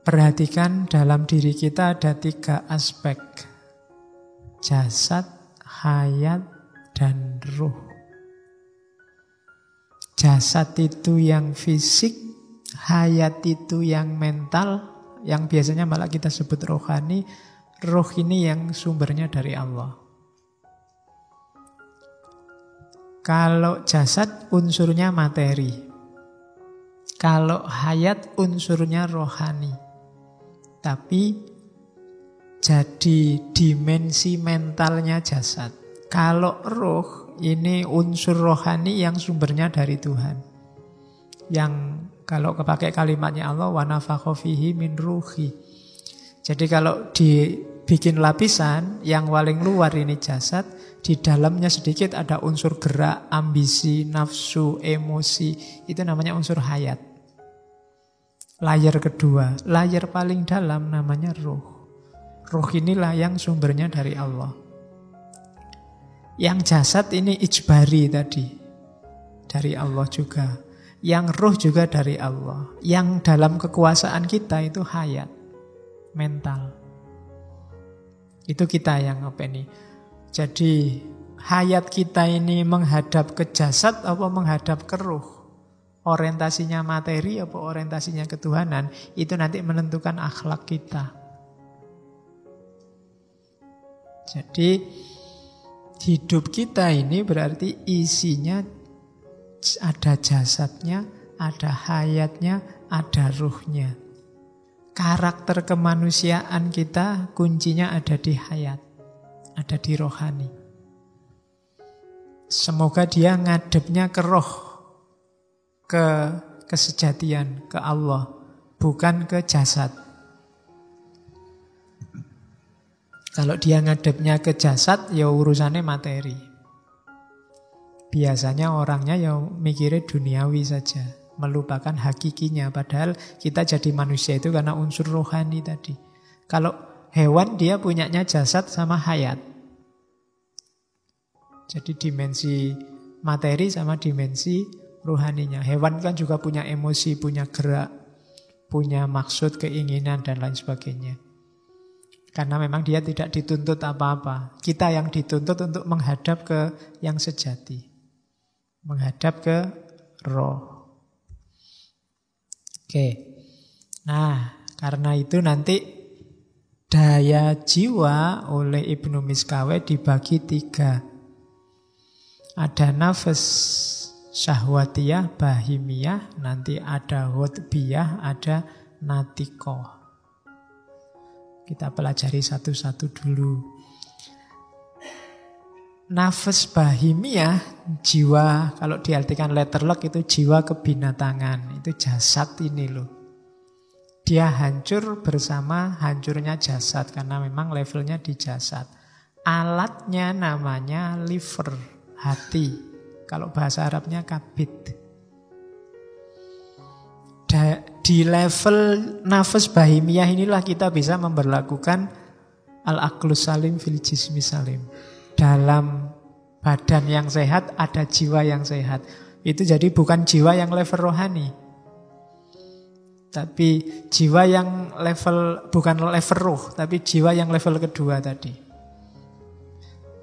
Perhatikan dalam diri kita ada 3 aspek. Jasad, hayat, dan ruh. Jasad itu yang fisik, hayat itu yang mental, yang biasanya malah kita sebut rohani. Ruh ini yang sumbernya dari Allah. Kalau jasad unsurnya materi. Kalau hayat unsurnya rohani. Tapi jadi dimensi mentalnya jasad. Kalau ruh ini unsur rohani yang sumbernya dari Tuhan. Yang kalau kepakai kalimatnya Allah, wa nafakha fihi min ruhi. Jadi kalau dibikin lapisan, yang paling luar ini jasad, di dalamnya sedikit ada unsur gerak, ambisi, nafsu, emosi. Itu namanya unsur hayat. Layer kedua, layer paling dalam namanya ruh. Ruh inilah yang sumbernya dari Allah. Yang jasad ini ijbari tadi, dari Allah juga. Yang ruh juga dari Allah. Yang dalam kekuasaan kita itu hayat, mental. Itu kita yang apa ini. Jadi hayat kita ini menghadap ke jasad apa menghadap ke ruh? Orientasinya materi apa orientasinya ketuhanan? Itu nanti menentukan akhlak kita. Jadi hidup kita ini berarti isinya ada jasadnya, ada hayatnya, ada ruhnya. Karakter kemanusiaan kita kuncinya ada di hayat, ada di rohani. Semoga dia ngadepnya ke roh, ke kesejatian, ke Allah, bukan ke jasad. Kalau dia ngadepnya ke jasad, ya urusannya materi. Biasanya orangnya ya mikirnya duniawi saja, melupakan hakikinya. Padahal kita jadi manusia itu karena unsur rohani tadi. Kalau hewan dia punyanya jasad sama hayat. Jadi dimensi materi sama dimensi rohaninya. Hewan kan juga punya emosi, punya gerak, punya maksud, keinginan, dan lain sebagainya. Karena memang dia tidak dituntut apa-apa. Kita yang dituntut untuk menghadap ke yang sejati. Menghadap ke roh. Oke. Nah, karena itu nanti daya jiwa oleh Ibnu Miskaweh dibagi 3. Ada nafas syahwatiyah, bahimiyah, nanti ada hutbiyah, ada natikoh. Kita pelajari satu-satu dulu. Nafas bahimiyah, jiwa, kalau diartikan letterlock itu jiwa kebinatangan. Itu jasad ini loh. Dia hancur bersama hancurnya jasad, karena memang levelnya di jasad. Alatnya namanya liver, hati. Kalau bahasa Arabnya kabid. Di level nafas bahimiyah inilah kita bisa memberlakukan al-aqlus salim fil jismi salim. Dalam badan yang sehat ada jiwa yang sehat. Itu jadi bukan jiwa yang level rohani, tapi jiwa yang level, bukan level ruh, tapi jiwa yang level kedua tadi.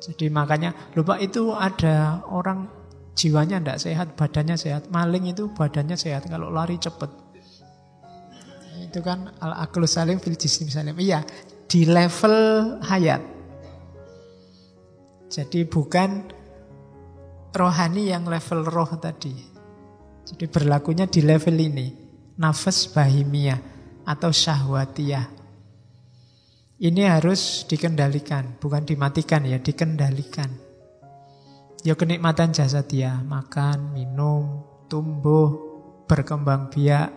Jadi makanya lupa itu ada orang jiwanya tidak sehat, badannya sehat. Maling itu badannya sehat, kalau lari cepat. Itu kan al-aqlus salim fil jismi salim. Iya, di level hayat. Jadi bukan rohani yang level roh tadi. Jadi berlakunya di level ini. Nafas bahimiyah atau syahwatiyah. Ini harus dikendalikan, bukan dimatikan ya, dikendalikan. Ya kenikmatan jasadiah, makan, minum, tumbuh, berkembang biak,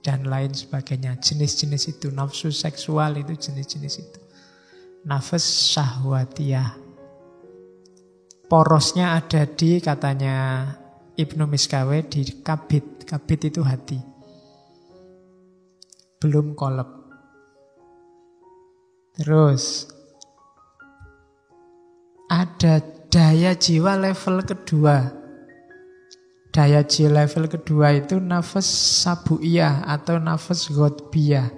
dan lain sebagainya. Jenis-jenis itu, nafsu seksual itu jenis-jenis itu. Nafas syahwatiyah. Porosnya ada di, katanya Ibnu Miskaweh, di kabid. Kabid itu hati. Belum kolab. Terus ada daya jiwa level kedua. Dayaji level kedua itu nafas sabuiyah atau nafas ghotbiyah.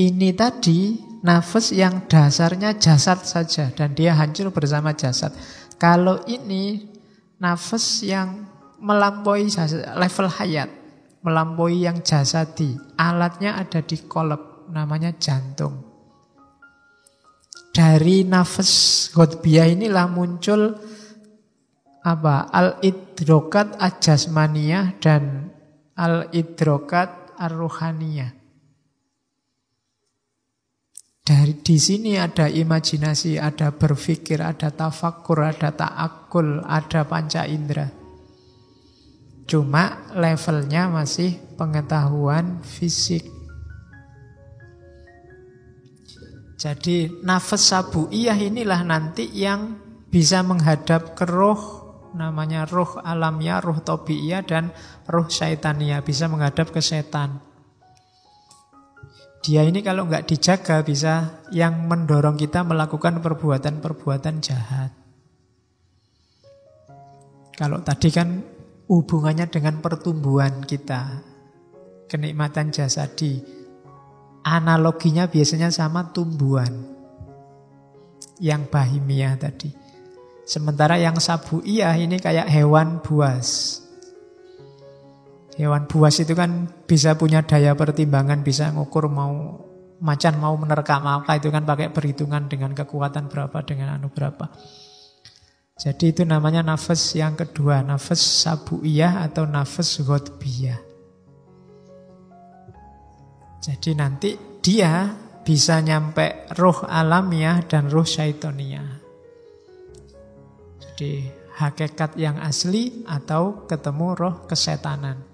Ini tadi nafas yang dasarnya jasad saja dan dia hancur bersama jasad. Kalau ini nafas yang melampaui level hayat, melampaui yang jasadi. Alatnya ada di qalb, namanya jantung. Dari nafas ghotbiyah inilah muncul al-idrokat ajasmaniyah dan al-idrokat ar-ruhaniyah. Di sini ada imajinasi, ada berpikir, ada tafakur, ada ta'akul, ada panca indera. Cuma levelnya masih pengetahuan fisik. Jadi nafas sabuiyah inilah nanti yang bisa menghadap ke roh, namanya roh alamiah, roh tabiiyah, dan roh syaitaniah, bisa menghadap ke setan. Dia ini kalau nggak dijaga bisa yang mendorong kita melakukan perbuatan-perbuatan jahat. Kalau tadi kan hubungannya dengan pertumbuhan kita, kenikmatan jasadi, analoginya biasanya sama tumbuhan yang bahimiyah tadi. Sementara yang sabuiyah ini kayak hewan buas. Hewan buas itu kan bisa punya daya pertimbangan, bisa ngukur macan mau menerkam apa, itu kan pakai perhitungan dengan kekuatan berapa, dengan berapa. Jadi itu namanya nafas yang kedua, nafas sabuiyah atau nafas ghotbiyah. Jadi nanti dia bisa nyampe roh alamiah dan roh syaitoniyah. Jadi hakikat yang asli atau ketemu roh kesetanan.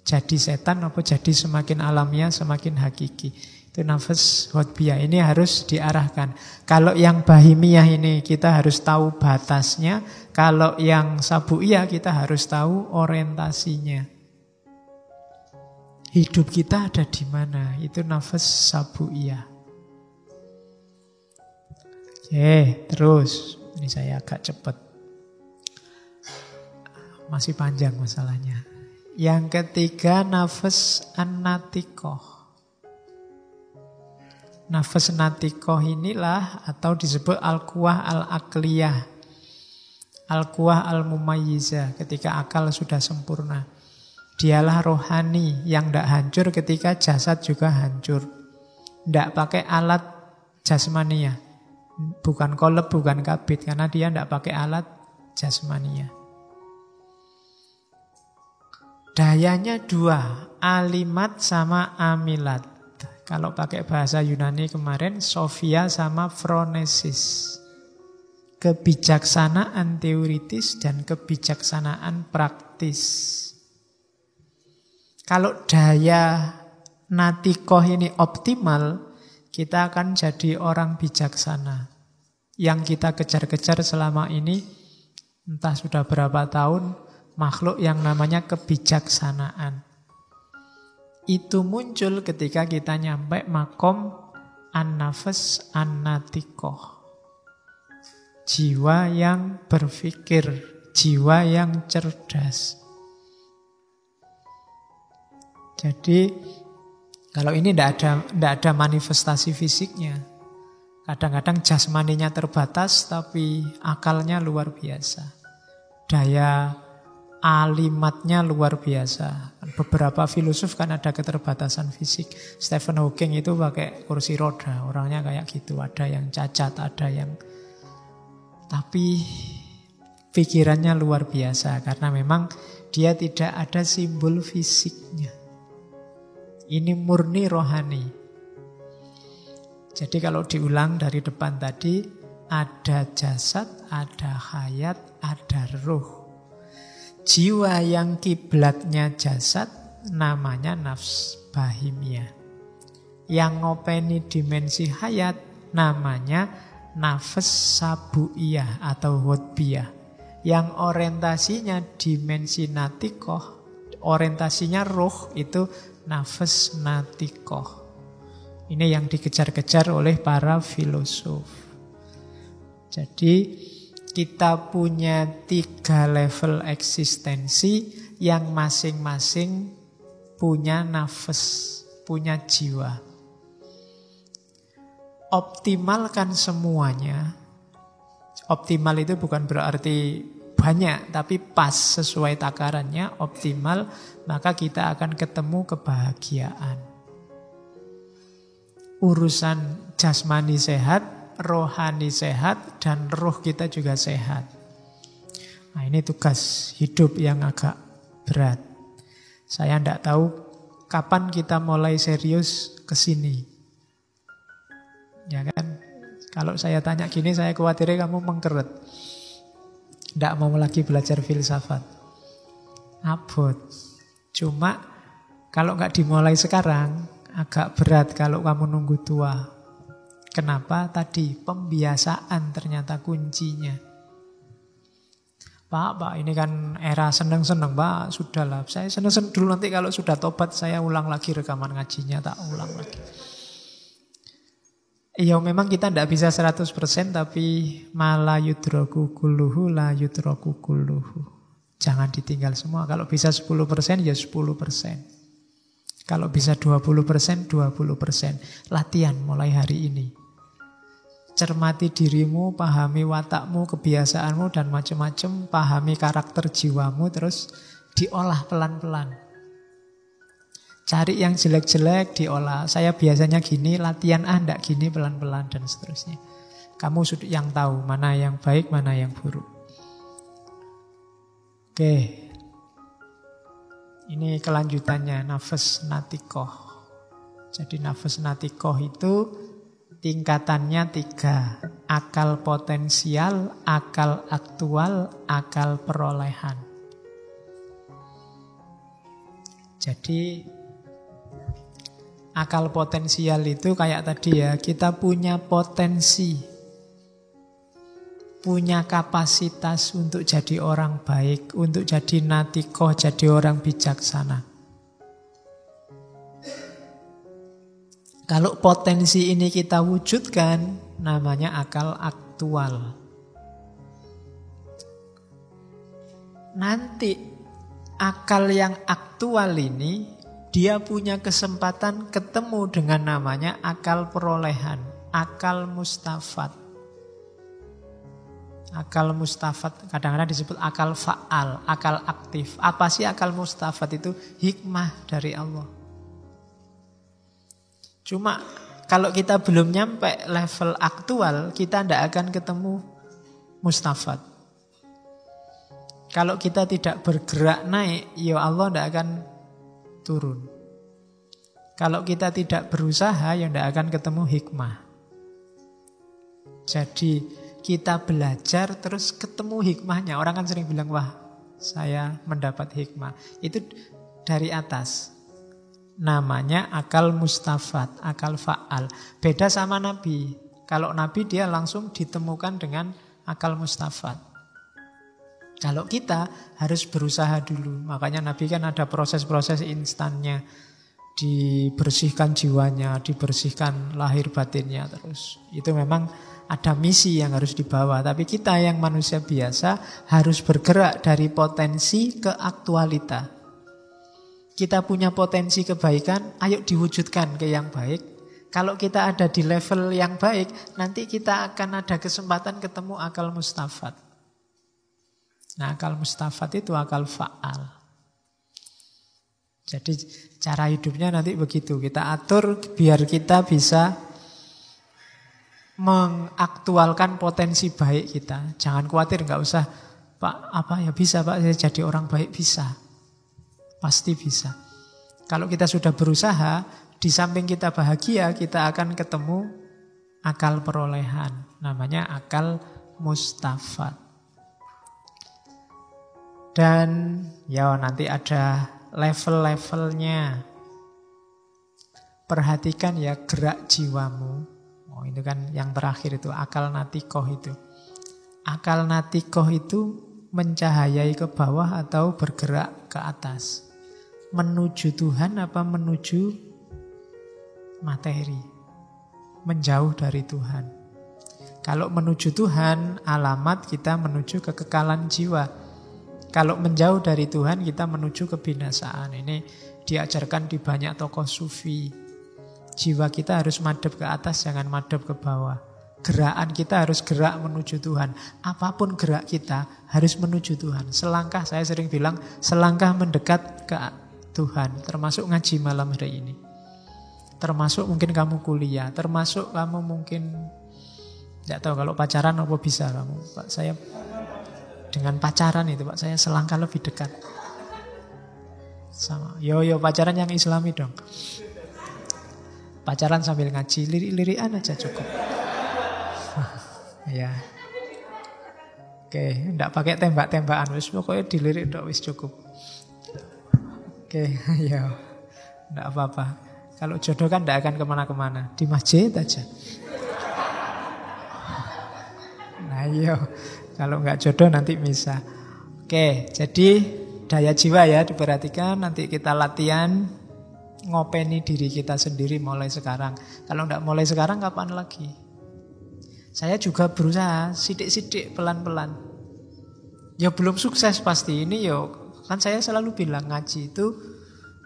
Jadi setan apa jadi semakin alamiah, semakin hakiki. Itu nafas ghotbiyah. Ini harus diarahkan. Kalau yang bahimiyah ini kita harus tahu batasnya. Kalau yang sabuiyah kita harus tahu orientasinya. Hidup kita ada di mana? Itu nafas sabuiyah. Oke, terus. Ini saya agak cepat. Masih panjang masalahnya. Yang ketiga nafas an-natikoh. Nafas natikoh inilah atau disebut al-quwah al-akliyah. Al-quwah al-mumayyizah, ketika akal sudah sempurna. Dialah rohani yang tidak hancur ketika jasad juga hancur. Tidak pakai alat jasmania. Bukan kolab, bukan kabit. Karena dia tidak pakai alat jasmania. Dayanya dua, alimat sama amilat. Kalau pakai bahasa Yunani kemarin, Sofia sama Phronesis. Kebijaksanaan teoritis dan kebijaksanaan praktis. Kalau daya natikoh ini optimal, kita akan jadi orang bijaksana. Yang kita kejar-kejar selama ini, entah sudah berapa tahun, makhluk yang namanya kebijaksanaan. Itu muncul ketika kita nyampe makom an-nafas an-natikoh. Jiwa yang berpikir, jiwa yang cerdas. Jadi kalau ini tidak ada manifestasi fisiknya. Kadang-kadang jasmaninya terbatas tapi akalnya luar biasa. Daya alimatnya luar biasa. Beberapa filosof kan ada keterbatasan fisik. Stephen Hawking itu pakai kursi roda. Orangnya kayak gitu. Ada yang cacat, ada yang... Tapi pikirannya luar biasa. Karena memang dia tidak ada simbol fisiknya. Ini murni rohani. Jadi kalau diulang dari depan tadi, ada jasad, ada hayat, ada ruh. Jiwa yang kiblatnya jasad namanya nafs bahimiyah. Yang ngopeni dimensi hayat namanya nafas sabuiyah atau ghotbiyah. Yang orientasinya dimensi natikoh, orientasinya ruh itu nafas natikoh. Ini yang dikejar-kejar oleh para filosof. Jadi Kita punya 3 level eksistensi yang masing-masing punya nafas, punya jiwa. Optimalkan semuanya. Optimal itu bukan berarti banyak, tapi pas sesuai takarannya, optimal, maka kita akan ketemu kebahagiaan. Urusan jasmani sehat, rohani sehat, dan roh kita juga sehat. Nah, ini tugas hidup yang agak berat. Saya tidak tahu kapan kita mulai serius ke sini. Ya kan? Kalau saya tanya gini, saya khawatirnya kamu mengkeret. Tidak mau lagi belajar filsafat. Abot. Cuma kalau nggak dimulai sekarang, agak berat kalau kamu nunggu tua. Kenapa? Tadi pembiasaan ternyata kuncinya. Pak, ini kan era seneng-seneng, Pak. Sudahlah, saya seneng-seneng dulu, nanti kalau sudah tobat saya ulang lagi rekaman ngajinya, tak ulang lagi. Iya, memang kita tidak bisa 100%, tapi mala yudroku kulluhu la yudroku kulluhu. Jangan ditinggal semua. Kalau bisa 10% ya 10%. Kalau bisa 20%, 20%. Latihan mulai hari ini. Cermati dirimu, pahami watakmu, kebiasaanmu, dan macam-macam. Pahami karakter jiwamu, terus diolah pelan-pelan. Cari yang jelek-jelek, diolah. Saya biasanya gini, latihan enggak gini, pelan-pelan, dan seterusnya. Kamu sudah yang tahu mana yang baik, mana yang buruk. Oke. Ini kelanjutannya, nafas natikoh. Jadi nafas natikoh itu tingkatannya 3. Akal potensial, akal aktual, akal perolehan. Jadi akal potensial itu kayak tadi ya, kita punya potensi, punya kapasitas untuk jadi orang baik, untuk jadi natikoh, jadi orang bijaksana. Kalau potensi ini kita wujudkan, namanya akal aktual. Nanti akal yang aktual ini dia punya kesempatan ketemu dengan namanya akal perolehan, akal mustafat. Akal mustafat kadang-kadang disebut akal fa'al, akal aktif. Apa sih akal mustafat itu? Hikmah dari Allah. Cuma kalau kita belum nyampe level aktual, kita tidak akan ketemu mustafat. Kalau kita tidak bergerak naik, ya Allah tidak akan turun. Kalau kita tidak berusaha, ya tidak akan ketemu hikmah. Jadi kita belajar terus ketemu hikmahnya. Orang kan sering bilang, wah saya mendapat hikmah. Itu dari atas. Namanya akal mustafat, akal fa'al. Beda sama Nabi. Kalau Nabi dia langsung ditemukan dengan akal mustafat. Kalau kita harus berusaha dulu. Makanya Nabi kan ada proses-proses instannya. Dibersihkan jiwanya, dibersihkan lahir batinnya terus. Itu memang ada misi yang harus dibawa. Tapi kita yang manusia biasa harus bergerak dari potensi ke aktualita. Kita punya potensi kebaikan, ayo diwujudkan ke yang baik. Kalau kita ada di level yang baik, nanti kita akan ada kesempatan ketemu akal mustafat. Nah, akal mustafat itu akal fa'al. Jadi cara hidupnya nanti begitu. Kita atur biar kita bisa mengaktualkan potensi baik kita. Jangan khawatir, nggak usah, Pak, apa ya bisa Pak, saya jadi orang baik, bisa. Pasti bisa. Kalau kita sudah berusaha, di samping kita bahagia, kita akan ketemu akal perolehan. Namanya akal mustafat. Dan ya nanti ada level-levelnya. Perhatikan ya gerak jiwamu. Oh, itu kan yang terakhir itu akal natikoh itu. Akal natikoh itu mencahayai ke bawah atau bergerak ke atas. Menuju Tuhan apa menuju materi? Menjauh dari Tuhan. Kalau menuju Tuhan, alamat kita menuju kekekalan jiwa. Kalau menjauh dari Tuhan, kita menuju kebinasaan. Ini diajarkan di banyak tokoh sufi. Jiwa kita harus madhep ke atas, jangan madhep ke bawah. Gerakan kita harus gerak menuju Tuhan. Apapun gerak kita harus menuju Tuhan. Selangkah, saya sering bilang, selangkah mendekat ke Tuhan. Termasuk ngaji malam hari ini. Termasuk mungkin kamu kuliah. Termasuk kamu mungkin, tidak tahu kalau pacaran apa bisa kamu. Pak, saya dengan pacaran itu Pak, saya selangkah lebih dekat. Sama. Yo pacaran yang Islami dong. Pacaran sambil ngaji, lirik-lirikan aja cukup. Ya. Oke, enggak pakai tembak-tembakan, wis pokoknya dilirik tok wis cukup. Oke, ya. Enggak apa-apa. Kalau jodoh kan enggak akan kemana-kemana, di masjid aja. Nah, iya. Kalau enggak jodoh nanti misah. Oke, jadi daya jiwa ya diperhatikan, nanti kita latihan ngopeni diri kita sendiri mulai sekarang. Kalau enggak mulai sekarang kapan lagi? Saya juga berusaha sidik-sidik pelan-pelan. Ya belum sukses pasti ini yo. Kan saya selalu bilang ngaji itu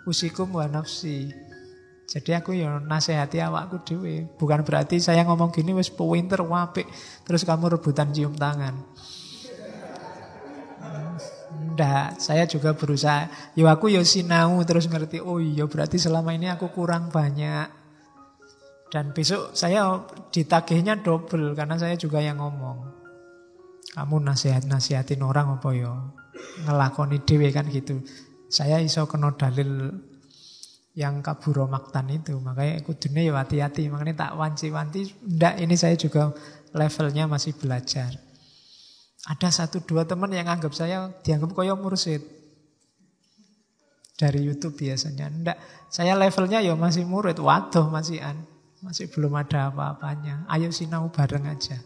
usikum wa nafsi. Jadi aku yo nasihati awakku dhewe. Bukan berarti saya ngomong gini wis pinter apik terus kamu rebutan cium tangan. Enggak, saya juga berusaha. Yo aku yo sinau terus ngerti. Oh iya berarti selama ini aku kurang banyak. Dan besok saya ditagihnya double karena saya juga yang ngomong. Kamu nasihatin orang apa ya? Ngelakoni dhewe kan gitu. Saya iso kena dalil yang kaburo maktan itu. Makanya kudune ya hati-hati. Makanya tak wanci-wanci. Ndak, ini saya juga levelnya masih belajar. Ada 1-2 teman yang anggap saya dianggap kaya mursyid. Dari YouTube biasanya. Ndak, saya levelnya ya masih murid. Waduh masih belum ada apa-apanya. Ayo sinau bareng aja.